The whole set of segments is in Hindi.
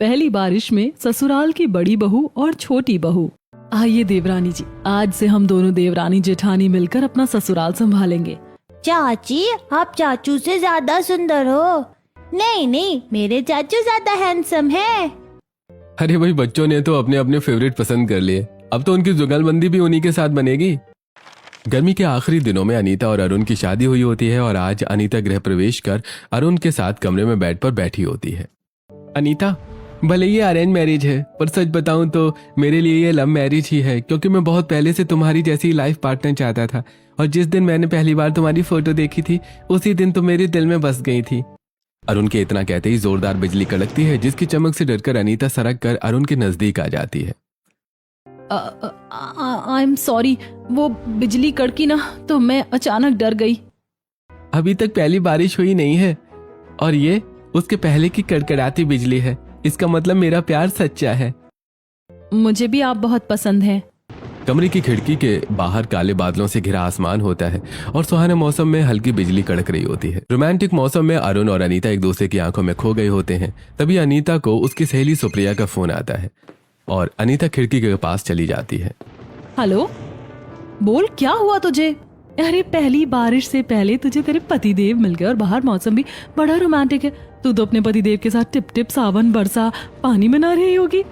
पहली बारिश में ससुराल की बड़ी बहू और छोटी बहू। आइए देवरानी जी, आज से हम दोनों देवरानी जेठानी मिलकर अपना ससुराल संभालेंगे। चाची, आप चाचू से ज्यादा सुंदर हो। नहीं नहीं, मेरे चाचू ज्यादा हैंडसम है। अरे भाई, बच्चों ने तो अपने अपने फेवरेट पसंद कर लिए, अब तो उनकी जुगलबंदी भी उन्हीं के साथ बनेगी। गर्मी के आखिरी दिनों में अनीता और अरुण की शादी हुई होती है और आज अनीता गृह प्रवेश कर अरुण के साथ कमरे में बेड पर बैठी होती है। अनीता, भले ये अरेंज मैरिज है पर सच बताऊं तो मेरे लिए ये लव मैरिज ही है, क्योंकि मैं बहुत पहले से तुम्हारी जैसी लाइफ पार्टनर चाहता था और जिस दिन मैंने पहली बार तुम्हारी फोटो देखी थी उसी दिन तो मेरे दिल में बस गई थी। अरुण के इतना कहते ही जोरदार बिजली कड़कती है, जिसकी चमक से डरकर अनीता सरक कर अरुण के नजदीक आ जाती है। आई एम सॉरी, वो बिजली कड़की ना तो मैं अचानक डर गई। अभी तक पहली बारिश हुई नहीं है और ये उसके पहले की कड़कड़ाती बिजली है, इसका मतलब मेरा प्यार सच्चा है। मुझे भी आप बहुत पसंद हैं। कमरे की खिड़की के बाहर काले बादलों से घिरा आसमान होता है और सुहाने मौसम में हल्की बिजली कड़क रही होती है। रोमांटिक मौसम में अरुण और अनीता एक दूसरे की आंखों में खो गए होते हैं। तभी अनीता को उसकी सहेली सुप्रिया का फोन आता है और अनीता खिड़की के पास चली जाती है। हेलो, बोल क्या हुआ तुझे? अरे पहली बारिश से पहले तुझे तेरे पतिदेव मिल गए और बाहर मौसम भी बड़ा रोमांटिक है। तू तो अपने पतिदेव के साथ टिप टिप सावन बरसा पानी में ना रही होगी।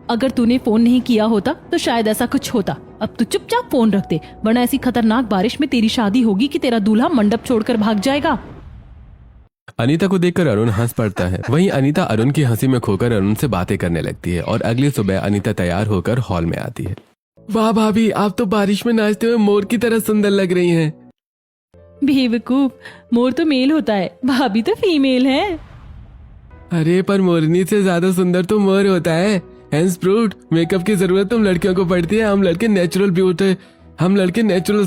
अगर तूने फोन नहीं किया होता तो शायद ऐसा कुछ होता। अब तू चुपचाप फोन रख दे, वरना ऐसी खतरनाक बारिश में तेरी शादी होगी कि तेरा दूल्हा मंडप छोड़कर भाग जाएगा। अनीता को देखकर अरुण हंस पड़ता है। वहीं अनीता अरुण की हंसी में खोकर अरुण से बातें करने लगती है और अगली सुबह अनीता तैयार होकर हॉल में आती है। वाह भाभी, आप तो बारिश में नाचते हुए मोर की तरह सुंदर लग रही हैं। बेवकूफ, मोर तो मेल होता है, भाभी तो फीमेल है। अरे पर मोरनी से ज्यादा सुंदर तो मोर होता है। हैंस फ्रूट, मेकअप की जरूरत तुम लड़कियों को पड़ती है। हम लड़के नेचुरल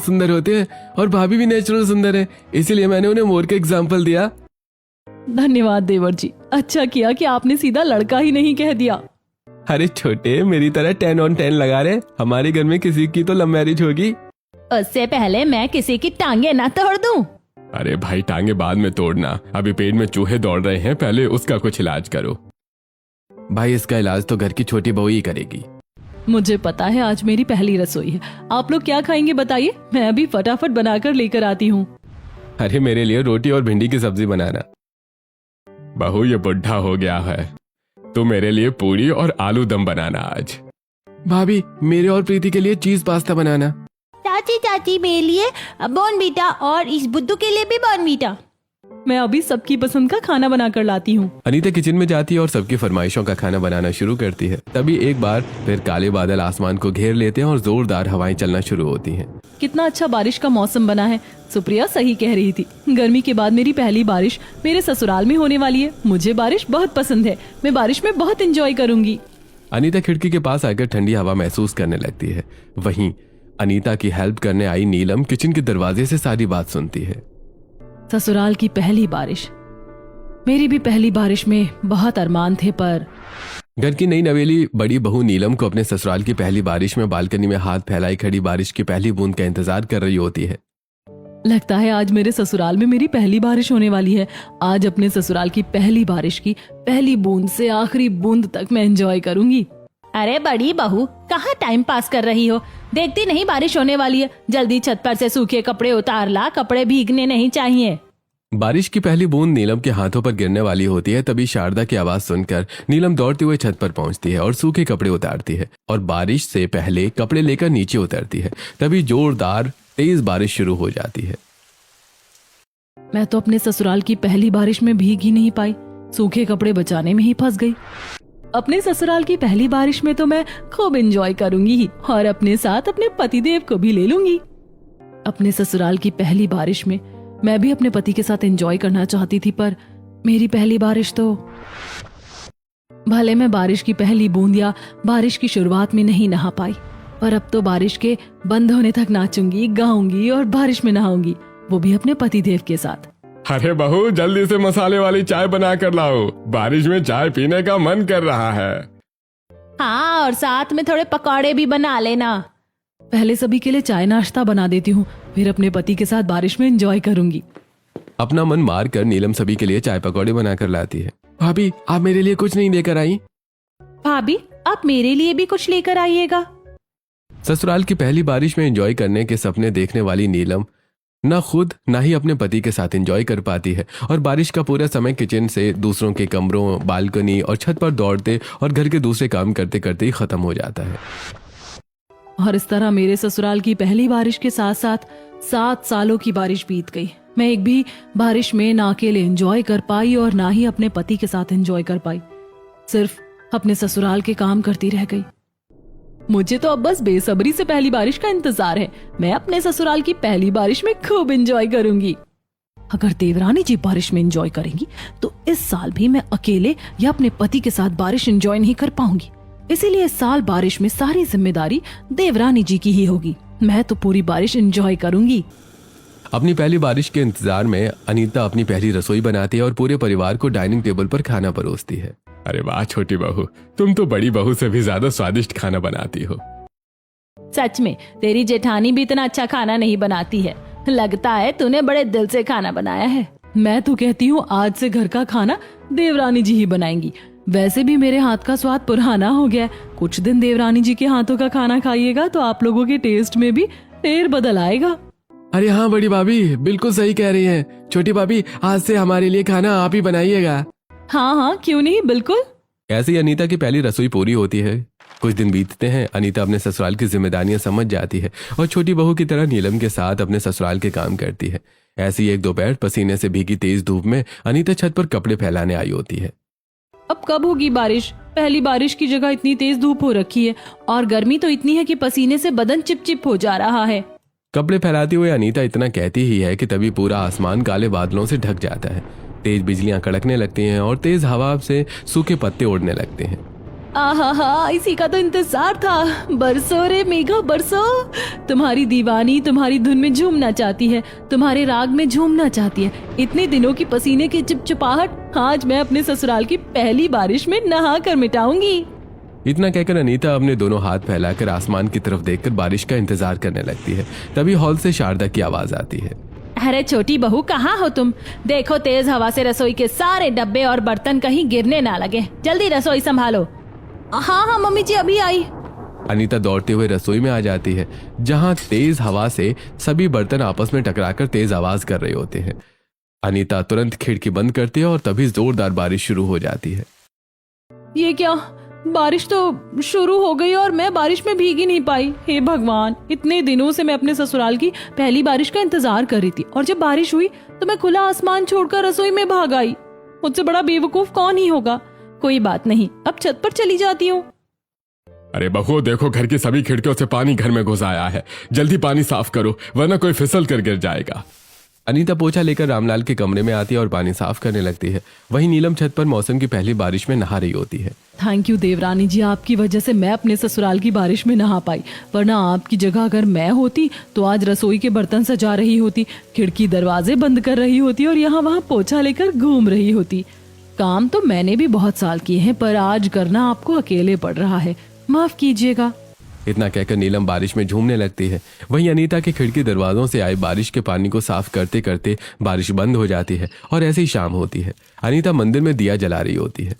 सुंदर होते हैं और भाभी भी नेचुरल सुंदर है, इसीलिए मैंने उन्हें मोर का एग्जाम्पल दिया। धन्यवाद देवर जी, अच्छा किया कि आपने सीधा लड़का ही नहीं कह दिया। अरे छोटे, मेरी तरह 10 on 10 लगा रहे। हमारे घर में किसी की तो लव मैरिज होगी। उससे पहले मैं किसी की टांगे ना तोड़ दूं। अरे भाई, टांगे बाद में तोड़ना, अभी पेट में चूहे दौड़ रहे हैं, पहले उसका कुछ इलाज करो। भाई, इसका इलाज तो घर की छोटी बहू ही करेगी। मुझे पता है आज मेरी पहली रसोई है। आप लोग क्या खाएंगे बताइए, मैं अभी फटाफट बनाकर लेकर आती हूँ। अरे मेरे लिए रोटी और भिंडी की सब्जी बनाना। बहू, ये बुढ़ा हो गया है, तो मेरे लिए पूरी और आलू दम बनाना आज। भाभी, मेरे और प्रीति के लिए चीज पास्ता बनाना। चाची मेरे लिए बॉर्नवीटा और इस बुद्धू के लिए भी बॉर्नवीटा। मैं अभी सबकी पसंद का खाना बनाकर लाती हूँ। अनीता किचन में जाती है और सबकी फरमाइशों का खाना बनाना शुरू करती है। तभी एक बार फिर काले बादल आसमान को घेर लेते हैं और जोरदार हवाएं चलना शुरू होती हैं। कितना अच्छा बारिश का मौसम बना है। सुप्रिया सही कह रही थी, गर्मी के बाद मेरी पहली बारिश मेरे ससुराल में होने वाली है। मुझे बारिश बहुत पसंद है, मैं बारिश में बहुत एंजॉय करूंगी। अनीता खिड़की के पास आकर ठंडी हवा महसूस करने लगती है। वहीं अनीता की हेल्प करने आई नीलम किचन के दरवाजे से सारी बात सुनती है। ससुराल की पहली बारिश, मेरी भी पहली बारिश में बहुत अरमान थे, पर घर की नई नवेली बड़ी बहू नीलम को अपने ससुराल की पहली बारिश में बालकनी में हाथ फैलाई खड़ी बारिश की पहली बूंद का इंतजार कर रही होती है। लगता है आज मेरे ससुराल में मेरी पहली बारिश होने वाली है। आज अपने ससुराल की पहली बारिश की पहली बूंद से आखिरी बूंद तक मैं एंजॉय करूंगी। अरे बड़ी बहू, कहाँ टाइम पास कर रही हो? देखती नहीं बारिश होने वाली है, जल्दी छत पर से सूखे कपड़े उतार ला, कपड़े भीगने नहीं चाहिए। बारिश की पहली बूंद नीलम के हाथों पर गिरने वाली होती है। तभी शारदा की आवाज सुनकर नीलम दौड़ते हुए छत पर पहुंचती है और सूखे कपड़े उतारती है और बारिश से पहले कपड़े लेकर नीचे उतरती है। तभी जोरदार तेज बारिश शुरू हो जाती है। मैं तो अपने ससुराल की पहली बारिश में भीग ही नहीं पाई, सूखे कपड़े बचाने में ही फंस गई। अपने ससुराल की पहली बारिश में तो मैं खूब एंजॉय करूंगी ही और अपने साथ अपने पतिदेव को भी ले लूंगी। अपने ससुराल की पहली बारिश में मैं भी अपने पति के साथ एंजॉय करना चाहती थी, पर मेरी पहली बारिश तो, भले मैं बारिश की पहली बूंद या बारिश की शुरुआत में नहीं नहा पाई, पर अब तो बारिश के बंद होने तक नाचूंगी, गाऊंगी और बारिश में नहाऊंगी, वो भी अपने पतिदेव के साथ। अरे बहू, जल्दी से मसाले वाली चाय बना कर लाओ, बारिश में चाय पीने का मन कर रहा है। हाँ, और साथ में थोड़े पकौड़े भी बना लेना। पहले सभी के लिए चाय नाश्ता बना देती हूँ, फिर अपने पति के साथ बारिश में एंजॉय करूंगी। अपना मन मार कर नीलम सभी के लिए चाय पकौड़े बनाकर लाती है भाभी आप मेरे लिए कुछ नहीं लेकर आई? भाभी आप मेरे लिए भी कुछ लेकर आइएगा। ससुराल की पहली बारिश में एंजॉय करने के सपने देखने वाली नीलम न खुद ना ही अपने पति के साथ एंजॉय कर पाती है और बारिश का पूरा समय किचन से दूसरों के कमरों, बालकनी और छत पर दौड़ते और घर के दूसरे काम करते करते ही खत्म हो जाता है। और इस तरह मेरे ससुराल की पहली बारिश के साथ साथ 7 सालों की बारिश बीत गई। मैं एक भी बारिश में ना अकेले एंजॉय कर पाई और ना ही अपने पति के साथ एंजॉय कर पाई, सिर्फ अपने ससुराल के काम करती रह गई। मुझे तो अब बस बेसब्री से पहली बारिश का इंतजार है। मैं अपने ससुराल की पहली बारिश में खूब एंजॉय करूंगी। अगर देवरानी जी बारिश में एंजॉय करेंगी तो इस साल भी मैं अकेले या अपने पति के साथ बारिश एंजॉय नहीं कर पाऊंगी। इसीलिए इस साल बारिश में सारी जिम्मेदारी देवरानी जी की ही होगी। मैं तो पूरी बारिश एंजॉय करूंगी। अपनी पहली बारिश के इंतजार में अनीता अपनी पहली रसोई बनाती है और पूरे परिवार को डाइनिंग टेबल पर खाना परोसती है। अरे वाह छोटी बहू, तुम तो बड़ी बहू से भी ज्यादा स्वादिष्ट खाना बनाती हो। सच में तेरी जेठानी भी इतना अच्छा खाना नहीं बनाती है। लगता है तूने बड़े दिल से खाना बनाया है। मैं तो कहती हूँ आज से घर का खाना देवरानी जी ही बनाएंगी। वैसे भी मेरे हाथ का स्वाद पुराना हो गया है। कुछ दिन देवरानी जी के हाथों का खाना खाइएगा तो आप लोगों के टेस्ट में भी फेर बदल आएगा। अरे हाँ बड़ी भाभी, बिल्कुल सही कह रही हैं। छोटी भाभी आज से हमारे लिए खाना आप ही बनाइएगा। हाँ हाँ क्यों नहीं, बिल्कुल। ऐसे ही अनीता की पहली रसोई पूरी होती है। कुछ दिन बीतते हैं, अनीता अपने ससुराल की जिम्मेदारियां समझ जाती है और छोटी बहू की तरह नीलम के साथ अपने ससुराल के काम करती है। ऐसी एक दोपहर पसीने से भीगी तेज धूप में अनीता छत पर कपड़े फैलाने आई होती है। अब कब होगी बारिश? पहली बारिश की जगह इतनी तेज धूप हो रखी है और गर्मी तो इतनी है कि पसीने से बदन चिपचिप हो जा रहा है। कपड़े फैलाते हुए अनीता इतना कहती ही है कि तभी पूरा आसमान काले बादलों से ढक जाता है। तेज बिजलियां कड़कने लगती हैं और तेज हवा से सूखे पत्ते उड़ने लगते हैं। आहा, इसी का तो इंतजार था। बरसो रे मेघा बरसो। तुम्हारी दीवानी तुम्हारी धुन में झूमना चाहती है, तुम्हारे राग में झूमना चाहती है। इतने दिनों की पसीने की चिपचिपाहट आज मैं अपने ससुराल की पहली बारिश में नहा कर मिटाऊंगी। इतना कहकर अनीता अपने दोनों हाथ फैलाकर आसमान की तरफ देखकर बारिश का इंतजार करने लगती है। तभी हॉल से शारदा की आवाज आती है। अरे छोटी बहू कहाँ हो तुम? देखो तेज हवा से रसोई के सारे डब्बे और बर्तन कहीं गिरने ना लगे। जल्दी रसोई संभालो। हाँ हाँ मम्मी जी अभी आई। अनीता दौड़ते हुए रसोई में आ जाती है जहां तेज हवा से सभी बर्तन आपस में टकराकर तेज आवाज कर रहे होते हैं। अनीता तुरंत खिड़की बंद करती है और तभी जोरदार बारिश शुरू हो जाती है। ये क्या, बारिश तो शुरू हो गई और मैं बारिश में भीग ही नहीं पाई। हे भगवान, इतने दिनों से मैं अपने ससुराल की पहली बारिश का इंतजार कर रही थी और जब बारिश हुई तो मैं खुला आसमान छोड़कर रसोई में भाग आई। मुझसे बड़ा बेवकूफ कौन ही होगा। कोई बात नहीं, अब छत पर चली जाती हूँ। अरे बहू देखो, घर की सभी खिड़कियों से पानी घर में घुस आया है। जल्दी पानी साफ करो वरना कोई फिसल कर गिर जाएगा। अनीता पोछा लेकर रामलाल के कमरे में आती है और पानी साफ करने लगती है। वहीं नीलम छत पर मौसम की पहली बारिश में नहा रही होती है। थैंक यू देवरानी जी, आपकी वजह से मैं अपने ससुराल की बारिश में नहा पाई, वरना आपकी जगह अगर मैं होती तो आज रसोई के बर्तन सजा रही होती, खिड़की दरवाजे बंद कर रही होती और यहाँ वहाँ पोछा लेकर घूम रही होती। काम तो मैंने भी बहुत साल किए हैं पर आज करना आपको अकेले पड़ रहा है, माफ कीजिएगा। इतना कहकर नीलम बारिश में झूमने लगती है। वहीं अनीता के खिड़की दरवाजों से आए बारिश के पानी को साफ करते करते बारिश बंद हो जाती है और ऐसे ही शाम होती है। अनीता मंदिर में दिया जला रही होती है।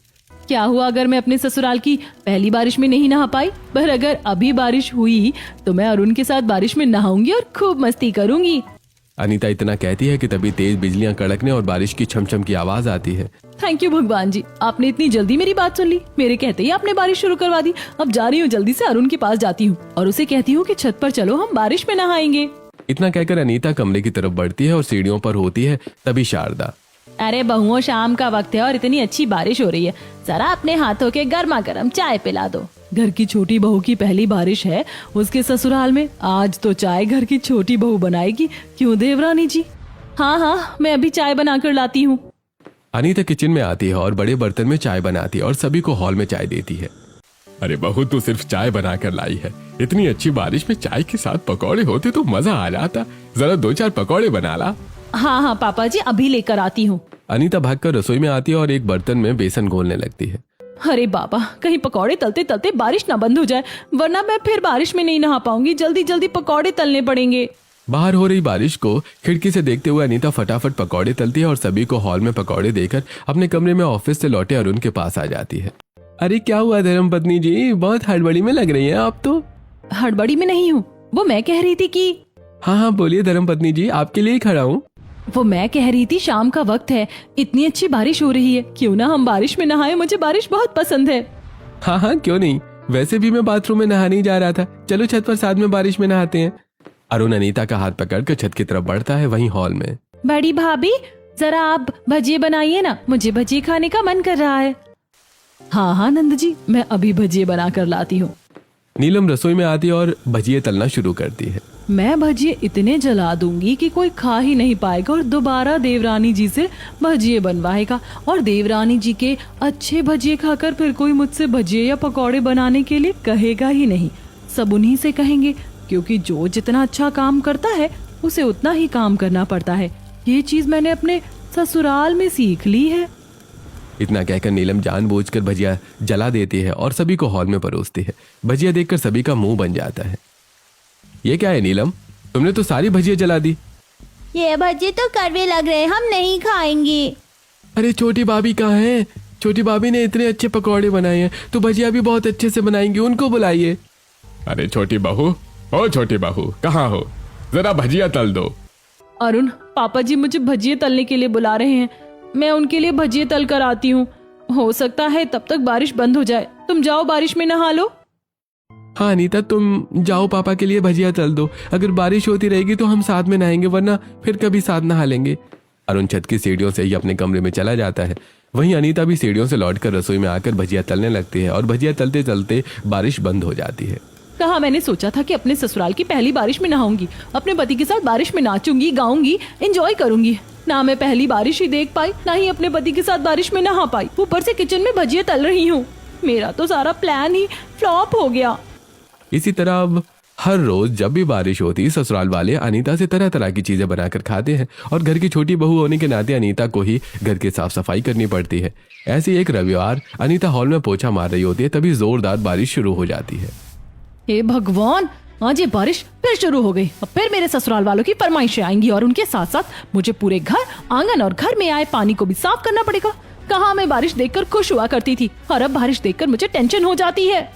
क्या हुआ अगर मैं अपने ससुराल की पहली बारिश में नहीं नहा पाई, पर अगर अभी बारिश हुई तो मैं अरुण के साथ बारिश में नहाऊंगी और खूब मस्ती करूंगी। अनीता इतना कहती है कि तभी तेज बिजलियां कड़कने और बारिश की छमछम की आवाज आती है। थैंक यू भगवान जी, आपने इतनी जल्दी मेरी बात सुन ली। मेरे कहते ही आपने बारिश शुरू करवा दी। अब जा रही हूँ, जल्दी से अरुण के पास जाती हूँ और उसे कहती हूँ कि छत पर चलो हम बारिश में नहाएंगे। इतना कहकर अनीता कमरे की तरफ बढ़ती है और सीढ़ियों पर होती है तभी शारदा। अरे बहुओं, शाम का वक्त है और इतनी अच्छी बारिश हो रही है, जरा अपने हाथों के गर्मा गर्म चाय पिला दो। घर की छोटी बहू की पहली बारिश है उसके ससुराल में, आज तो चाय घर की छोटी बहू बनाएगी, क्यों देवरानी जी? हाँ हाँ, मैं अभी चाय बनाकर लाती हूँ। अनीता किचन में आती है और बड़े बर्तन में चाय बनाती है और सभी को हॉल में चाय देती है। अरे बहू, तू सिर्फ चाय बनाकर लाई है, इतनी अच्छी बारिश में चाय के साथ पकौड़े होते तो मजा आ जाता। जरा 2-4 पकौड़े बना ला। हाँ हाँ पापा जी, अभी लेकर आती हूँ। अनीता भागकर रसोई में आती है और एक बर्तन में बेसन घोलने लगती है। अरे बाबा, कहीं पकौड़े तलते तलते बारिश ना बंद हो जाए, वरना मैं फिर बारिश में नहीं नहा पाऊंगी। जल्दी जल्दी पकौड़े तलने पड़ेंगे। बाहर हो रही बारिश को खिड़की से देखते हुए अनीता फटाफट पकौड़े तलती है और सभी को हॉल में पकौड़े देकर अपने कमरे में ऑफिस से लौटे अरुण के पास आ जाती है। अरे क्या हुआ धर्मपत्नी जी, बहुत हड़बड़ी में लग रही हैं आप तो। हड़बड़ी में नहीं हूँ, वो मैं कह रही थी कि हाँ बोलिए धर्मपत्नी जी, आपके लिए ही खड़ा हूँ। वो मैं कह रही थी शाम का वक्त है, इतनी अच्छी बारिश हो रही है, क्यों ना हम बारिश में नहाए, मुझे बारिश बहुत पसंद है। हाँ क्यों नहीं, वैसे भी मैं बाथरूम में नहाने ही जा रहा था, चलो छत पर साथ में बारिश में नहाते हैं। अरुण अनीता का हाथ पकड़कर छत की तरफ बढ़ता है। वहीं हॉल में बड़ी भाभी जरा आप भजिए बनाइए ना, मुझे भजिए खाने का मन कर रहा है। हाँ नंद जी, मैं अभी भजिए बना कर लाती हूँ। नीलम रसोई में आती है और भजिए तलना शुरू करती है। मैं भजिए इतने जला दूंगी कि कोई खा ही नहीं पाएगा और दोबारा देवरानी जी से भजिए बनवाएगा, और देवरानी जी के अच्छे भजिए खाकर फिर कोई मुझसे भजिए या पकौड़े बनाने के लिए कहेगा ही नहीं। सब उन्हीं से कहेंगे, क्योंकि जो जितना अच्छा काम करता है उसे उतना ही काम करना पड़ता है। ये चीज मैंने अपने ससुराल में सीख ली है। इतना कहकर नीलम जानबूझकर भजिया जला देती है और सभी को हॉल में परोसती है। भजिया देखकर सभी का मुंह बन जाता है। ये क्या है नीलम, तुमने तो सारी भजिया जला दी। ये भजी तो कड़वे लग रहे, हम नहीं खाएंगे। अरे छोटी भाभी कहाँ है? छोटी भाभी ने इतने अच्छे पकौड़े बनाए हैं, तो भजिया भी बहुत अच्छे से बनाएंगी, उनको बुलाइए। अरे छोटी बहू, ओ छोटी बहू कहाँ हो, जरा भजिया तल दो। अरुण, पापा जी मुझे भजिए तलने के लिए बुला रहे हैं, मैं उनके लिए भजिए तल कर आती हूँ। हो सकता है तब तक बारिश बंद हो जाए, तुम जाओ बारिश में नहा लो। हाँ अनीता, तुम जाओ पापा के लिए भजिया तल दो, अगर बारिश होती रहेगी तो हम साथ में नहाएंगे, वरना फिर कभी साथ नहा लेंगे। अरुण छत की सीढ़ियों से ही अपने कमरे में चला जाता है। वहीं अनीता भी सीढ़ियों से लौटकर रसोई में आकर भजिया तलने लगती है और भजिया तलते तलते बारिश बंद हो जाती है। कहा मैंने सोचा था कि अपने ससुराल की पहली बारिश में नहाऊंगी, अपने पति के साथ बारिश में नाचूंगी, गाऊंगी, एंजॉय करूंगी। ना मैं पहली बारिश ही देख पाई, ना ही अपने पति के साथ बारिश में नहा पाई, ऊपर से किचन में भजिया तल रही हूँ। मेरा तो सारा प्लान ही फ्लॉप हो गया। इसी तरह अब हर रोज जब भी बारिश होती, ससुराल वाले अनीता से तरह तरह की चीजें बनाकर खाते हैं और घर की छोटी बहू होने के नाते अनीता को ही घर की साफ सफाई करनी पड़ती है। ऐसे एक रविवार अनीता हॉल में पोछा मार रही होती है, तभी जोरदार बारिश शुरू हो जाती है। हे भगवान, आज ये बारिश फिर शुरू हो गई। अब फिर मेरे ससुराल वालों की फरमाइशें आएंगी और उनके साथ साथ मुझे पूरे घर, आंगन और घर में आए पानी को भी साफ करना पड़ेगा। कहाँ मैं बारिश देखकर खुश हुआ करती थी और अब बारिश देखकर मुझे टेंशन हो जाती है।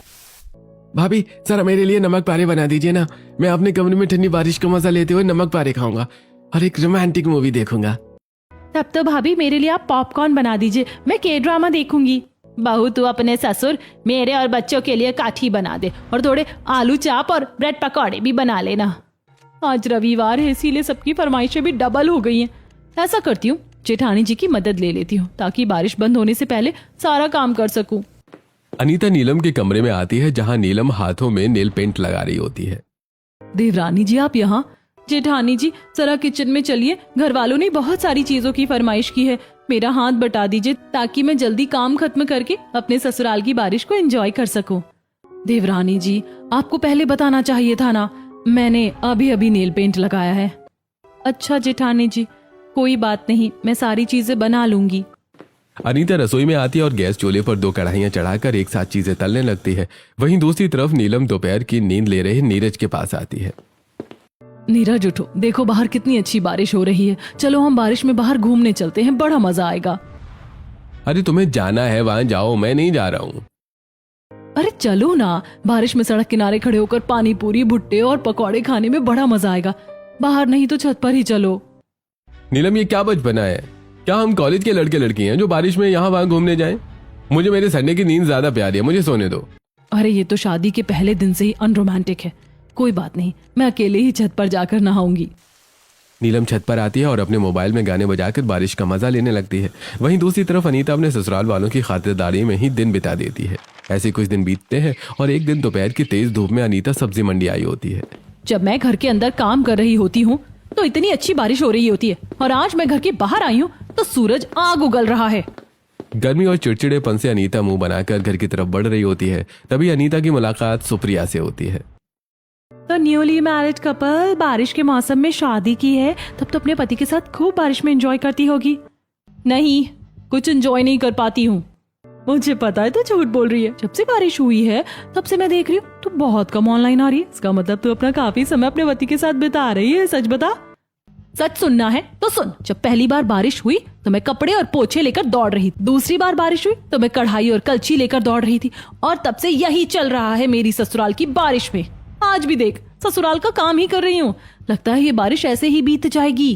भाभी जरा मेरे लिए नमक पारे बना दीजिए ना, मैं अपने कमरे में ठंडी बारिश का मजा लेते हुए नमक पारे खाऊंगा और एक रोमांटिक मूवी देखूंगा। तब तो भाभी मेरे लिए आप पॉपकॉर्न बना दीजिए, मैं के ड्रामा देखूंगी। बहू तू अपने ससुर, मेरे और बच्चों के लिए काठी बना दे और थोड़े आलू चाप और ब्रेड पकौड़े भी बना लेना। आज रविवार है, इसीलिए सबकी फरमाइशें भी डबल हो गई हैं। ऐसा करती हूँ, जेठानी जी की मदद ले लेती हूँ ताकि बारिश बंद होने से पहले सारा काम कर सकूं। अनीता नीलम के कमरे में आती है, जहां नीलम हाथों में नेल पेंट लगा रही होती है। देवरानी जी आप यहाँ? जेठानी जी जरा किचन में चलिए, घर वालों ने बहुत सारी चीजों की फरमाइश की है, मेरा हाथ बटा दीजिए ताकि मैं जल्दी काम खत्म करके अपने ससुराल की बारिश को एंजॉय कर सकूं। देवरानी जी आपको पहले बताना चाहिए था ना, मैंने अभी अभी नेल पेंट लगाया है। अच्छा जेठानी जी, कोई बात नहीं, मैं सारी चीजें बना लूंगी। अनीता रसोई में आती है और गैस चूल्हे पर 2 कढ़ाइयां चढ़ाकर एक साथ चीजें तलने लगती है। वहीं दूसरी तरफ नीलम दोपहर की नींद ले रहे नीरज के पास आती है। नीरज उठो, देखो बाहर कितनी अच्छी बारिश हो रही है, चलो हम बारिश में बाहर घूमने चलते हैं, बड़ा मजा आएगा। अरे तुम्हें जाना है वहां जाओ, मैं नहीं जा रहा हूँ। अरे चलो ना, बारिश में सड़क किनारे खड़े होकर पानी पूरी, भुट्टे और पकौड़े खाने में बड़ा मजा आएगा। बाहर नहीं तो छत पर ही चलो। नीलम ये क्या बचपना है? क्या हम कॉलेज के लड़के लड़की हैं जो बारिश में यहाँ वहां घूमने जाएं? मुझे मेरे संडे की नींद ज्यादा प्यारी है, मुझे सोने दो। अरे ये तो शादी के पहले दिन से ही अनरोमांटिक है, कोई बात नहीं, मैं अकेले ही छत पर जाकर नहाऊंगी। नीलम छत पर आती है और अपने मोबाइल में गाने बजाकर बारिश का मजा लेने लगती है। वहीं दूसरी तरफ अनीता अपने ससुराल वालों की खातिरदारी में ही दिन बिता देती है। ऐसे कुछ दिन बीतते हैं और एक दिन दोपहर की तेज धूप में अनीता सब्जी मंडी आई होती है। जब मैं घर के अंदर काम कर रही होती हूँ तो इतनी अच्छी बारिश हो रही होती है, और आज मैं घर के बाहर आई हूँ तो सूरज आग उगल रहा है। गर्मी और चिड़चिड़ेपन से अनीता मुंह बनाकर घर की तरफ बढ़ रही होती है। तभी अनीता की मुलाकात सुप्रिया से होती है। तो न्यूली मैरिड कपल बारिश के मौसम में शादी की है, तब तो अपने पति के साथ खूब बारिश में एंजॉय करती होगी। नहीं, कुछ एंजॉय नहीं कर पाती हूँ। मुझे पता है तू झूठ बोल रही है। जब से बारिश हुई है तब से मैं देख रही हूँ तू बहुत कम ऑनलाइन आ रही है। इसका मतलब तू अपना काफी समय अपने पति के साथ बिता रही है। सच बता। सच सुनना है तो सुन। जब पहली बार बारिश हुई तो मैं कपड़े और पोछे लेकर दौड़ रही थी। दूसरी बार बारिश हुई तो मैं कढ़ाई और कलछी लेकर दौड़ रही थी। और तब से यही चल रहा है मेरी ससुराल की बारिश में। आज भी देख ससुराल का काम ही कर रही हूँ। लगता है ये बारिश ऐसे ही बीत जाएगी।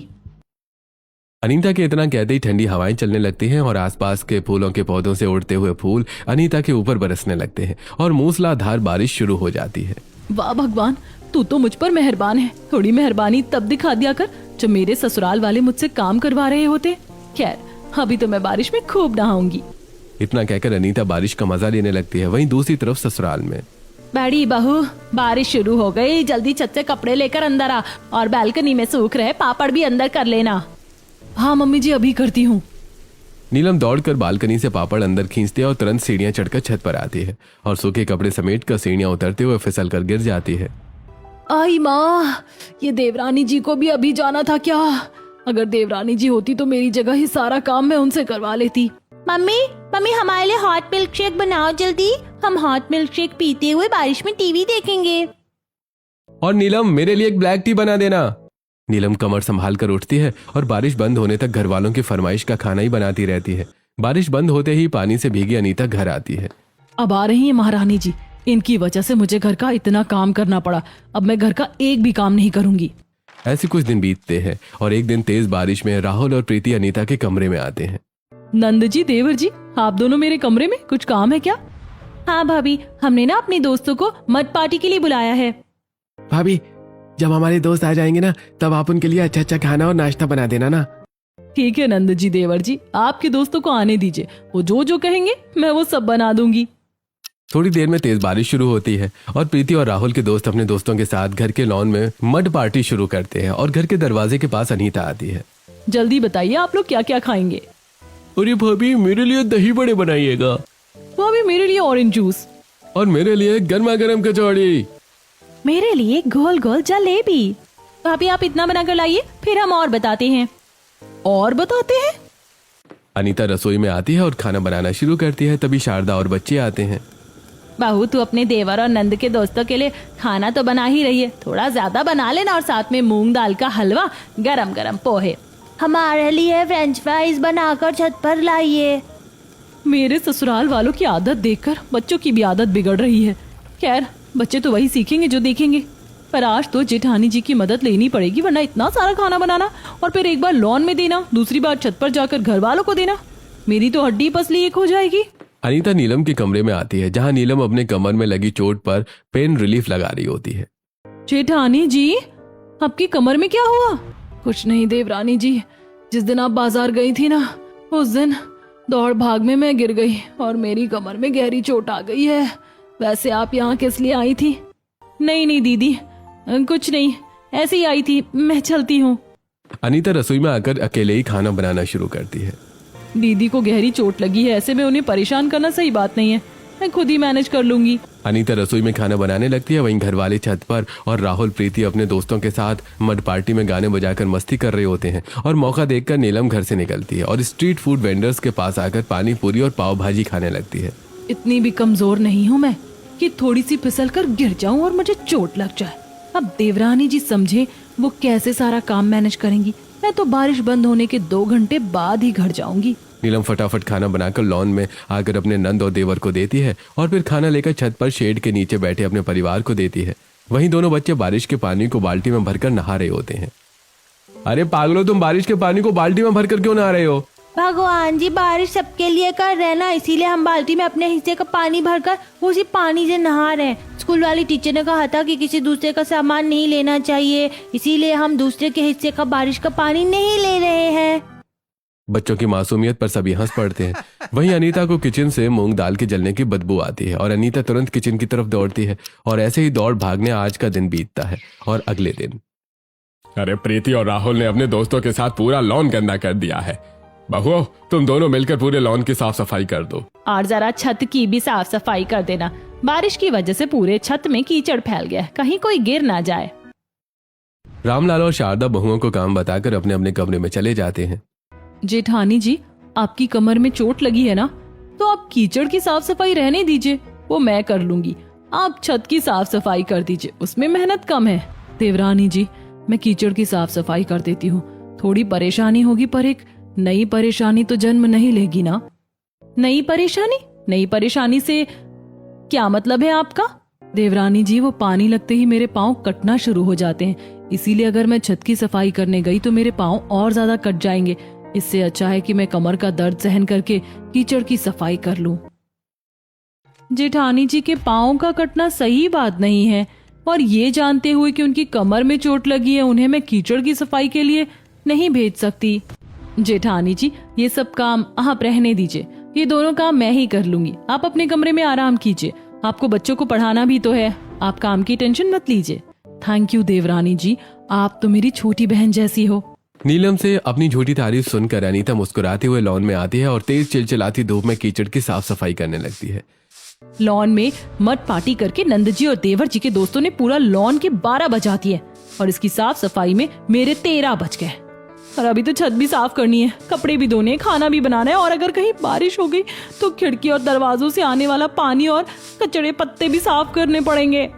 अनीता के इतना कहते ही ठंडी हवाएं चलने लगती हैं और आसपास के फूलों के पौधों से उड़ते हुए फूल अनीता के ऊपर बरसने लगते हैं और मूसलाधार बारिश शुरू हो जाती है। वाह भगवान, तू तो मुझ पर मेहरबान है। थोड़ी मेहरबानी तब दिखा दिया कर जब मेरे ससुराल वाले मुझसे काम करवा रहे होते। खैर अभी तो मैं बारिश में खूब नहाऊंगी। इतना कहकर अनीता बारिश का मजा लेने लगती है। वहीं दूसरी तरफ ससुराल में बड़ी बहू, बारिश शुरू हो गई। जल्दी छत से कपड़े लेकर अंदर आ और बालकनी में सूख रहे पापड़ भी अंदर कर लेना। हाँ मम्मी जी, अभी करती हूँ। नीलम दौड़कर बालकनी से पापड़ अंदर खींचती है और तुरंत सीढ़ियां चढ़कर छत पर आती है और सूखे कपड़े समेट कर सीढ़ियां उतरते हुए फिसल कर गिर जाती है। आई माँ, ये देवरानी जी को भी अभी जाना था क्या? अगर देवरानी जी होती तो मेरी जगह ही सारा काम मैं उनसे करवा लेती। मम्मी हमारे लिए हॉट मिल्क शेक बनाओ जल्दी। हम हॉट मिल्क शेक पीते हुए बारिश में टीवी देखेंगे। और नीलम मेरे लिए एक ब्लैक टी बना देना। नीलम कमर संभाल कर उठती है और बारिश बंद होने तक घर वालों की फरमाइश का खाना ही बनाती रहती है। बारिश बंद होते ही पानी से भीगी अनीता घर आती है। अब आ रही है महारानी जी। इनकी वजह से मुझे घर का इतना काम करना पड़ा। अब मैं घर का एक भी काम नहीं करूंगी। ऐसे कुछ दिन बीतते हैं और एक दिन तेज बारिश में राहुल और प्रीति अनीता के कमरे में आते हैं। नंद जी, देवर जी, आप दोनों मेरे कमरे में, कुछ काम है क्या? हाँ भाभी, हमने ना अपने दोस्तों को मड पार्टी के लिए बुलाया है। भाभी, जब हमारे दोस्त आ जाएंगे ना तब आप उनके लिए अच्छा अच्छा खाना और नाश्ता बना देना ना। ठीक है नंद जी, देवर जी, आपके दोस्तों को आने दीजिए। वो जो कहेंगे मैं वो सब बना दूंगी। थोड़ी देर में तेज बारिश शुरू होती है और प्रीति और राहुल के दोस्त अपने दोस्तों के साथ घर के लॉन में मड पार्टी शुरू करते हैं और घर के दरवाजे के पास अनीता आती है। जल्दी बताइए आप लोग क्या क्या खाएंगे? अरे भाभी, मेरे लिए दही बड़े बनाइएगा। भाभी, मेरे लिए ऑरेंज जूस। और मेरे लिए गर्मा गर्म कचौड़ी। मेरे लिए गोल गोल जलेबी। भाभी आप इतना बनाकर लाइए, फिर हम और बताते हैं। और बताते हैं? अनीता रसोई में आती है और खाना बनाना शुरू करती है। तभी शारदा और बच्चे आते हैं। बहू, तू अपने देवर और नंद के दोस्तों के लिए खाना तो बना ही रही है, थोड़ा ज्यादा बना लेना और साथ में मूंग दाल का हलवा, गरम गरम पोहे। हमारे लिए फ्रेंच फ्राइज बनाकर छत पर लाइए। मेरे ससुराल वालों की आदत देखकर बच्चों की भी आदत बिगड़ रही है। खैर, बच्चे तो वही सीखेंगे जो देखेंगे। पर आज तो जेठानी जी की मदद लेनी पड़ेगी, वरना इतना सारा खाना बनाना और फिर एक बार लॉन में देना, दूसरी बार छत पर जाकर घर वालों को देना, मेरी तो हड्डी पसली एक हो जाएगी। अनीता नीलम के कमरे में आती है जहां नीलम अपने कमर में लगी चोट पर पेन रिलीफ लगा रही होती है। जेठानी जी, आपकी कमर में क्या हुआ? कुछ नहीं देवरानी जी, जिस दिन आप बाजार गई थी ना, उस दिन दौड़ भाग में मैं गिर गई और मेरी कमर में गहरी चोट आ गई है। वैसे आप यहाँ किस लिए आई थी? नहीं दीदी, कुछ नहीं, ऐसे ही आई थी, मैं चलती हूँ। अनीता रसोई में आकर अकेले ही खाना बनाना शुरू करती है। दीदी को गहरी चोट लगी है, ऐसे में उन्हें परेशान करना सही बात नहीं है, मैं खुद ही मैनेज कर लूंगी। अनीता रसोई में खाना बनाने लगती है। वहीं घर वाले छत पर और राहुल प्रीति अपने दोस्तों के साथ मड पार्टी में गाने बजाकर मस्ती कर रहे होते हैं और मौका देखकर नीलम घर से निकलती है और स्ट्रीट फूड वेंडर्स के पास आकर पानी पूरी और पाव भाजी खाने लगती है। इतनी भी कमजोर नहीं हूँ मैं कि थोड़ी सी फिसल कर गिर जाऊं और मुझे चोट लग जाए। अब देवरानी जी समझे वो कैसे सारा काम मैनेज करेंगी। मैं तो बारिश बंद होने के 2 घंटे बाद ही घर जाऊंगी। नीलम फटाफट खाना बनाकर लॉन में आकर अपने नंद और देवर को देती है और फिर खाना लेकर छत पर शेड के नीचे बैठे अपने परिवार को देती है। वहीं दोनों बच्चे बारिश के पानी को बाल्टी में भरकर नहा रहे होते हैं। अरे पागलो, तुम बारिश के पानी को बाल्टी में भरकर क्यों नहा रहे हो? भगवान जी बारिश सबके लिए कर रहे हैं ना, इसीलिए हम बाल्टी में अपने हिस्से का पानी भरकर उसी पानी से नहा रहे हैं। स्कूल वाली टीचर ने कहा था कि किसी दूसरे का सामान नहीं लेना चाहिए, इसीलिए हम दूसरे के हिस्से का बारिश का पानी नहीं ले रहे हैं। बच्चों की मासूमियत पर सभी हंस पड़ते हैं। वहीं अनीता को किचन से मूंग दाल के जलने की बदबू आती है और अनीता तुरंत किचन की तरफ दौड़ती है और ऐसे ही दौड़ भागने आज का दिन बीतता है। और अगले दिन, अरे प्रीति और राहुल ने अपने दोस्तों के साथ पूरा लॉन गंदा कर दिया है। बहू, तुम दोनों मिलकर पूरे लॉन की साफ सफाई कर दो और जरा छत की भी साफ सफाई कर देना। बारिश की वजह से पूरे छत में कीचड़ फैल गया, कहीं कोई गिर ना जाए। रामलाल और शारदा बहुओं को काम बताकर अपने अपने कमरे में चले जाते हैं। जेठानी जी, आपकी कमर में चोट लगी है ना? तो आप कीचड़ की साफ सफाई रहने दीजिए, वो मैं कर लूंगी। आप छत की साफ सफाई कर दीजिए, उसमें मेहनत कम है। देवरानी जी, मैं कीचड़ की साफ सफाई कर देती हूँ। थोड़ी परेशानी होगी पर एक नई परेशानी तो जन्म नहीं लेगी ना। नई परेशानी? नई परेशानी से क्या मतलब है आपका? देवरानी जी, वो पानी लगते ही मेरे पाँव कटना शुरू हो जाते हैं, इसीलिए अगर मैं छत की सफाई करने गई तो मेरे पाँव और ज्यादा कट जाएंगे। इससे अच्छा है कि मैं कमर का दर्द सहन करके कीचड़ की सफाई कर लूं। जेठानी जी के पाँव का कटना सही बात नहीं है, और ये जानते हुए कि उनकी कमर में चोट लगी है, उन्हें मैं कीचड़ की सफाई के लिए नहीं भेज सकती। जेठानी जी, ये सब काम आप रहने दीजिए, ये दोनों काम मैं ही कर लूंगी। आप अपने कमरे में आराम कीजिए, आपको बच्चों को पढ़ाना भी तो है, आप काम की टेंशन मत लीजिए। थैंक यू देवरानी जी, आप तो मेरी छोटी बहन जैसी हो। नीलम से अपनी झूठी तारीफ सुनकर अनीता मुस्कुराते हुए लॉन में आती है और तेज चिलचिलाती धूप में कीचड़ की साफ सफाई करने लगती है। लॉन में मत पार्टी करके नंद जी और देवर जी के दोस्तों ने पूरा लॉन के 12 बजा दिए, और इसकी साफ सफाई में मेरे 13 बज गए। और अभी तो छत भी साफ करनी है, कपड़े भी धोने, खाना भी बनाना है, और अगर कहीं बारिश हो गई तो खिड़की और दरवाजों से आने वाला पानी और कचड़े पत्ते भी साफ करने पड़ेंगे।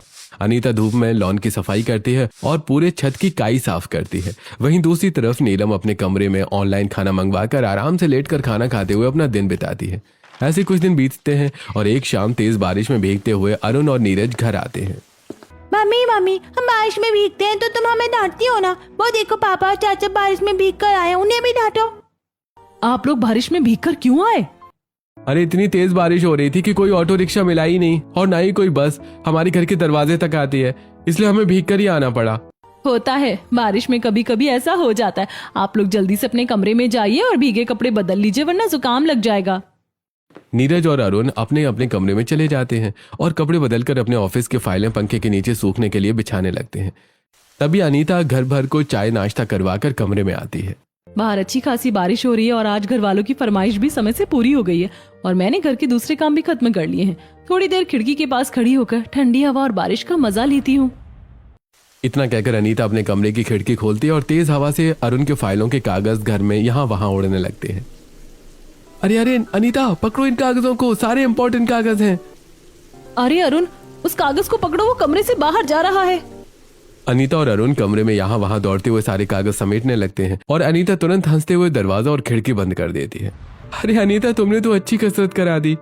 अनीता धूप में लॉन की सफाई करती है और पूरे छत की काई साफ करती है। वहीं दूसरी तरफ नीलम अपने कमरे में ऑनलाइन खाना मंगवाकर आराम से लेटकर खाना खाते हुए अपना दिन बिताती है। ऐसे कुछ दिन बीतते हैं और एक शाम तेज बारिश में भीगते हुए अरुण और नीरज घर आते हैं। मम्मी हम बारिश में भीगते हैं तो तुम हमें डांटती हो ना। वो देखो पापा और चाचा बारिश में भीग कर आए, उन्हें भी डांटो। आप लोग बारिश में भीगकर क्यों आए? अरे इतनी तेज बारिश हो रही थी कि कोई ऑटो रिक्शा मिला ही नहीं, और ना ही कोई बस हमारे घर के दरवाजे तक आती है, इसलिए हमें भीग कर ही आना पड़ा। होता है, बारिश में कभी कभी ऐसा हो जाता है। आप लोग जल्दी से अपने कमरे में जाइए और भीगे कपड़े बदल लीजिए, वरना जुकाम लग जाएगा। नीरज और अरुण अपने अपने कमरे में चले जाते हैं और कपड़े बदलकर अपने ऑफिस के फाइलें पंखे के नीचे सूखने के लिए बिछाने लगते हैं। तभी अनीता घर भर को चाय नाश्ता करवाकर कमरे में आती है। बाहर अच्छी खासी बारिश हो रही है और आज घर वालों की फरमाइश भी समय से पूरी हो गई है, और मैंने घर के दूसरे काम भी खत्म कर लिए हैं। थोड़ी देर खिड़की के पास खड़ी होकर ठंडी हवा और बारिश का मजा लेती हूँ। इतना कहकर अनीता अपने कमरे की खिड़की खोलती है और तेज हवा से अरुण के फाइलों के कागज घर में यहाँ वहां उड़ने लगते हैं। अरे अरे अनीता, पकड़ो इन कागजों को, सारे इंपॉर्टेंट कागज हैं। अरे अरुण, उस कागज को पकड़ो, वो कमरे से बाहर जा रहा है। अनीता और अरुण कमरे में यहाँ वहां दौड़ते हुए सारे कागज समेटने लगते हैं और अनीता तुरंत हंसते हुए दरवाजा और खिड़की बंद कर देती है। अरे अनीता, तुमने तो अच्छी कसरत करा दी।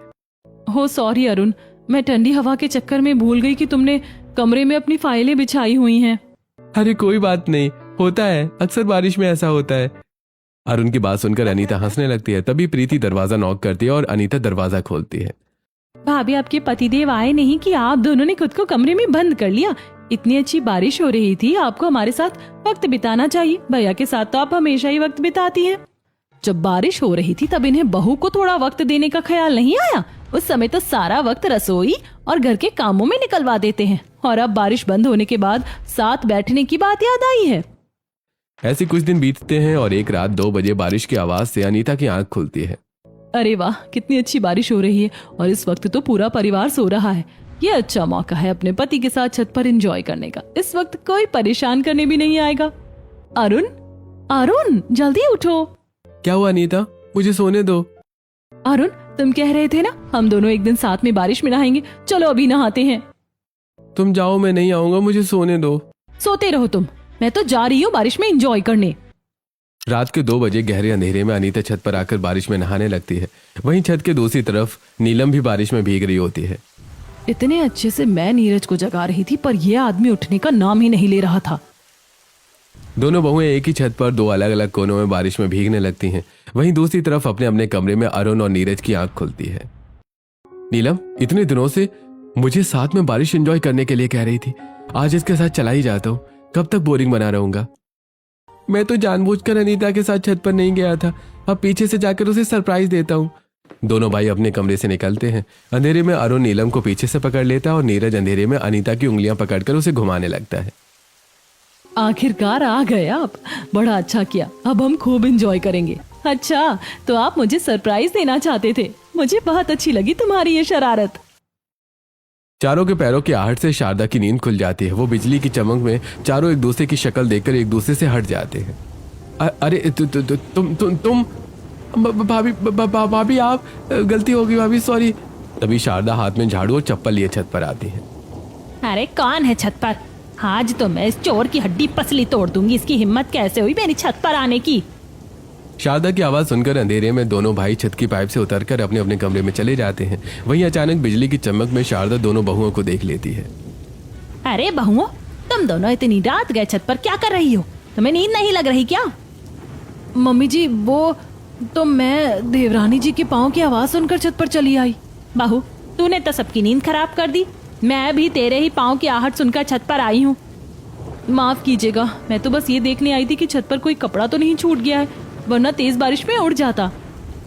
हो सॉरी अरुण, मैं ठंडी हवा के चक्कर में भूल गई कि तुमने कमरे में अपनी फाइलें बिछाई हुई हैं। अरे कोई बात नहीं, होता है, अक्सर बारिश में ऐसा होता है। अरुण की बात सुनकर अनीता हंसने लगती है। तभी प्रीति दरवाजा नॉक करती है और अनीता दरवाजा खोलती है। भाभी, आपके पतिदेव आए नहीं कि आप दोनों ने खुद को कमरे में बंद कर लिया? इतनी अच्छी बारिश हो रही थी, आपको हमारे साथ वक्त बिताना चाहिए। भैया के साथ तो आप हमेशा ही वक्त बिताती हैं। जब बारिश हो रही थी तब इन्हें बहू को थोड़ा वक्त देने का ख्याल नहीं आया? उस समय तो सारा वक्त रसोई और घर के कामों में निकलवा देते हैं, और अब बारिश बंद होने के बाद साथ बैठने की बात याद आई है। ऐसे कुछ दिन बीतते हैं और एक रात 2 बजे बारिश की आवाज से अनीता की आंख खुलती है। अरे वाह, कितनी अच्छी बारिश हो रही है और इस वक्त तो पूरा परिवार सो रहा है। ये अच्छा मौका है अपने पति के साथ छत पर एंजॉय करने का। इस वक्त कोई परेशान करने भी नहीं आएगा। अरुण, अरुण, जल्दी उठो। क्या हुआ अनीता, मुझे सोने दो। अरुण, तुम कह रहे थे ना हम दोनों एक दिन साथ में बारिश में नहाएंगे, चलो अभी नहाते हैं। तुम जाओ, मैं नहीं आऊंगा, मुझे सोने दो। सोते रहो तुम, मैं तो जा रही हूँ बारिश में एंजॉय करने। रात के 2 बजे गहरे अंधेरे में अनीता छत पर आकर बारिश में नहाने लगती है। वहीं छत के दूसरी तरफ नीलम भी बारिश में भीग रही होती है। इतने अच्छे से मैं नीरज को जगा रही थी, पर यह आदमी उठने का नाम ही नहीं ले रहा था। दोनों बहुएं एक ही छत पर 2 अलग अलग कोनों में बारिश में भीगने लगती हैं। वहीं दूसरी तरफ अपने अपने कमरे में अरुण और नीरज की आंख खुलती है। नीलम इतने दिनों से मुझे साथ में बारिश एंजॉय करने के लिए कह रही थी, आज इसके साथ चला ही जाता हूँ, कब तक बोरिंग बना रहूंगा। मैं तो जानबूझकर अनीता के साथ छत पर नहीं गया था, अब पीछे से जाकर उसे सरप्राइज देता हूँ। दोनों भाई अपने कमरे से निकलते हैं। अंधेरे में अरुण नीलम को पीछे से पकड़ लेता है और नीरज अंधेरे में अनीता की उंगलियां पकड़कर उसे घुमाने लगता है। आखिरकार आ गए आप, बड़ा अच्छा किया, अब हम खूब एंजॉय करेंगे। अच्छा, तो आप मुझे सरप्राइज देना चाहते थे, मुझे बहुत अच्छी लगी तुम्हारी ये शरारत। चारों के पैरों की आहट से शारदा की नींद खुल जाती है। वो बिजली की चमक में चारों एक दूसरे की शक्ल देखकर एक दूसरे से हट जाते हैं। अरे तुम भाभी भाभी आप, गलती होगी भाभी, सॉरी। तभी शारदा हाथ में झाड़ू और चप्पल लिए छत पर आती है। अरे कौन है छत पर? आज तो मैं इस चोर की हड्डी पसली तोड़ दूंगी। इसकी हिम्मत कैसे हुई मेरी छत पर आने की? शारदा की आवाज सुनकर अंधेरे में दोनों भाई छत की पाइप से उतरकर अपने अपने कमरे में चले जाते हैं। वहीं अचानक बिजली की चमक में शारदा दोनों बहुओं को देख लेती है। अरे बहुओं, तुम दोनों इतनी रात गए छत पर क्या कर रही हो? तुम्हें नींद नहीं लग रही क्या? मम्मी जी वो तो मैं देवरानी जी के पाँव की आवाज सुनकर छत पर चली आई। बहू, तूने तो सबकी नींद खराब कर दी। मैं भी तेरे ही पाँव की आहट सुनकर छत पर आई हूँ। माफ कीजिएगा, मैं तो बस ये देखने आई थी कि छत पर कोई कपड़ा तो नहीं छूट गया है, वरना तेज बारिश में उड़ जाता।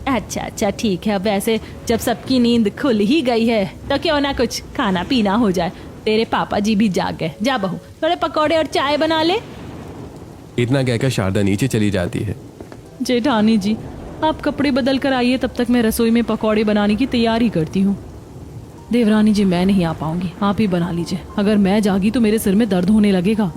अच्छा ठीक है। वैसे जब सबकी नींद खुल ही गई है तो क्यों ना कुछ खाना पीना हो जाए। तेरे पापा जी भी जाग गए। जा बहू, थोड़े पकौड़े और चाय बना ले। इतना कहकर शारदा नीचे चली जाती है। जेठानी जी, आप कपड़े बदल कर आइए, तब तक मैं रसोई में पकौड़े बनाने की तैयारी करती हूँ। देवरानी जी मैं नहीं आ पाऊंगी, आप ही बना लीजिए। अगर मैं जागी तो मेरे सिर में दर्द होने लगेगा।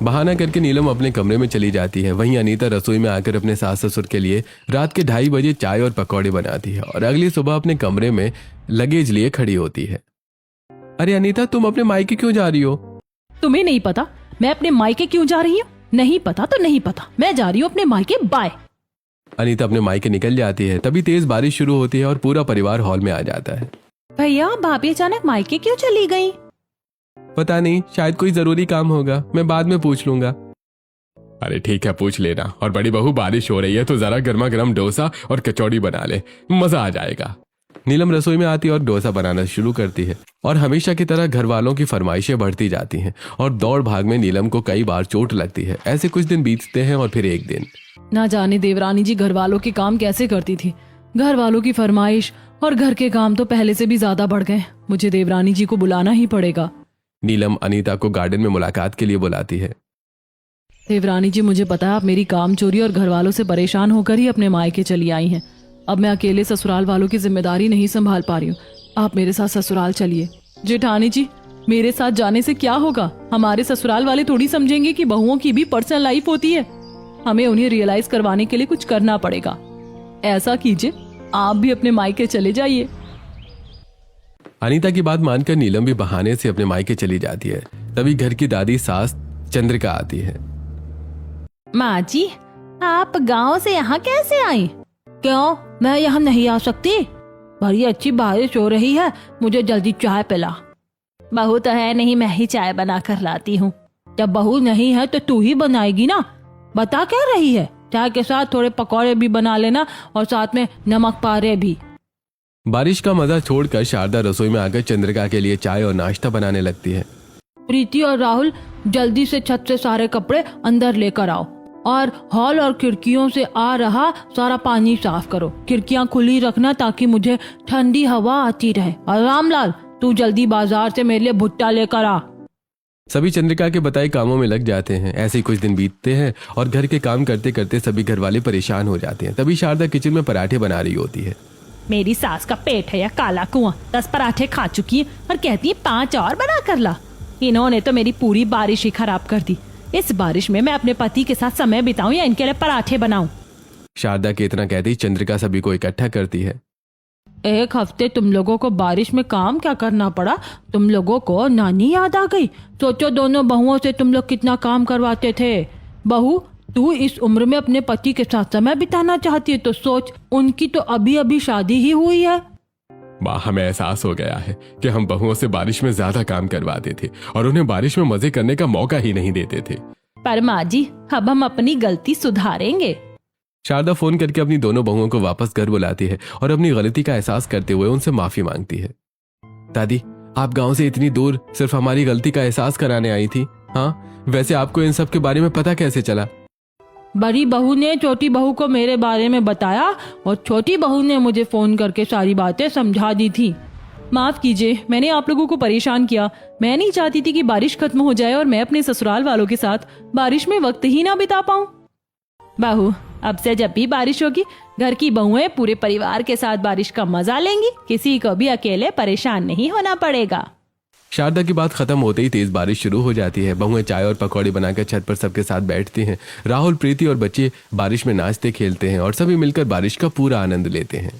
बहाना करके नीलम अपने कमरे में चली जाती है। वहीं अनीता रसोई में आकर अपने सास ससुर के लिए रात के 2:30 बजे चाय और पकौड़े बनाती है और अगली सुबह अपने कमरे में लगेज लिए खड़ी होती है। अरे अनीता, तुम अपने मायके क्यों जा रही हो? तुम्हें नहीं पता मैं अपने मायके क्यों जा रही हूँ? नहीं पता तो नहीं पता, मैं जा रही हूँ अपने मायके। बाय। अनीता अपने मायके निकल जाती है। तभी तेज बारिश शुरू होती है और पूरा परिवार हॉल में आ जाता है। भैया, भाभी अचानक मायके क्यों चली गई? पता नहीं, शायद कोई जरूरी काम होगा, मैं बाद में पूछ लूंगा। अरे ठीक है, पूछ लेना। और बड़ी बहू, बारिश हो रही है तो जरा गर्मा गर्म डोसा और कचौड़ी बना ले, मजा आ जाएगा। नीलम रसोई में आती है और डोसा बनाना शुरू करती है और हमेशा की तरह घर वालों की फरमाइशें बढ़ती जाती हैं और दौड़ भाग में नीलम को कई बार चोट लगती है। ऐसे कुछ दिन बीतते हैं और फिर एक दिन ना जाने देवरानी जी घर वालों के काम कैसे करती थी। घर वालों की फरमाइश और घर के काम तो पहले से भी ज्यादा बढ़ गए। मुझे देवरानी जी को बुलाना ही पड़ेगा। नीलम अनीता को गार्डन में मुलाकात के लिए बुलाती है। देवरानी जी, मुझे पता है आप मेरी काम चोरी और घर वालों से परेशान होकर ही अपने मायके चली आई हैं। अब मैं अकेले ससुराल वालों की जिम्मेदारी नहीं संभाल पा रही हूँ। आप मेरे साथ ससुराल चलिए। जेठानी जी, मेरे साथ जाने से क्या होगा? हमारे ससुराल वाले थोड़ी समझेंगे कि बहुओं की भी पर्सनल लाइफ होती है। हमें उन्हें रियलाइज करवाने के लिए कुछ करना पड़ेगा। ऐसा कीजिए, आप भी अपने मायके चले जाइए। अनीता की बात मानकर नीलम भी बहाने से अपने मायके चली जाती है। तभी घर की दादी सास चंद्रिका आती है। माँ जी, आप गांव से यहाँ कैसे आई? क्यों, मैं यहाँ नहीं आ सकती? बड़ी अच्छी बारिश हो रही है, मुझे जल्दी चाय पिला। बहू तो है नहीं, मैं ही चाय बना कर लाती हूँ। जब बहू नहीं है तो तू ही बनाएगी ना। बता क्या रही है? चाय के साथ थोड़े पकौड़े भी बना लेना और साथ में नमक पारे भी। बारिश का मजा छोड़कर शारदा रसोई में आकर चंद्रिका के लिए चाय और नाश्ता बनाने लगती है। प्रीति और राहुल, जल्दी से छत से सारे कपड़े अंदर लेकर आओ और हॉल और खिड़कियों से आ रहा सारा पानी साफ करो। खिड़कियां खुली रखना ताकि मुझे ठंडी हवा आती रहे। और रामलाल, तू जल्दी बाजार से मेरे लिए भुट्टा लेकर आ। सभी चंद्रिका के बताए कामों में लग जाते हैं। ऐसे ही कुछ दिन बीतते हैं और घर के काम करते करते सभी घर वाले परेशान हो जाते हैं। तभी शारदा किचन में पराठे बना रही होती है। मेरी सास का पेट है या काला कुआं, 10 पराठे खा चुकी है और कहती है 5 और बना कर ला। इन्होंने तो मेरी पूरी बारिश ही खराब कर दी। इस बारिश में मैं अपने पति के साथ समय बिताऊं या इनके लिए पराठे बनाऊं? शारदा के इतना कहते ही चंद्रिका सभी को इकट्ठा करती है। एक हफ्ते तुम लोगों को बारिश में काम क्या करना पड़ा? तुम लोगों को नानी याद आ गई? सोचो, दोनों बहुओं से तुम लोग कितना काम करवाते थे। बहू, तू इस उम्र में अपने पति के साथ समय बिताना चाहती है तो सोच, उनकी तो अभी अभी शादी ही हुई है। माँ, हमें एहसास हो गया है कि हम बहुओं से बारिश में ज्यादा काम करवाते थे और उन्हें बारिश में मजे करने का मौका ही नहीं देते थे। पर माँ जी, अब हम अपनी गलती सुधारेंगे। शारदा फोन करके अपनी दोनों बहुओं को वापस घर बुलाती है और अपनी गलती का एहसास करते हुए उनसे माफी मांगती है। दादी, आप गांव से इतनी दूर सिर्फ हमारी गलती का एहसास कराने आई थी? हाँ, वैसे आपको इन सब के बारे में पता कैसे चला? बड़ी बहू ने छोटी बहू को मेरे बारे में बताया और छोटी बहू ने मुझे फोन करके सारी बातें समझा दी थी। माफ कीजिए, मैंने आप लोगों को परेशान किया। मैं नहीं चाहती थी कि बारिश खत्म हो जाए और मैं अपने ससुराल वालों के साथ बारिश में वक्त ही ना बिता पाऊं। बहू, अब से जब भी बारिश होगी, घर की बहुएं पूरे परिवार के साथ बारिश का मजा लेंगी। किसी को भी अकेले परेशान नहीं होना पड़ेगा। शारदा की बात खत्म होते ही तेज बारिश शुरू हो जाती है। बहुएं चाय और पकौड़े बनाकर छत पर सबके साथ बैठती हैं। राहुल, प्रीति और बच्चे बारिश में नाचते खेलते हैं और सभी मिलकर बारिश का पूरा आनंद लेते हैं।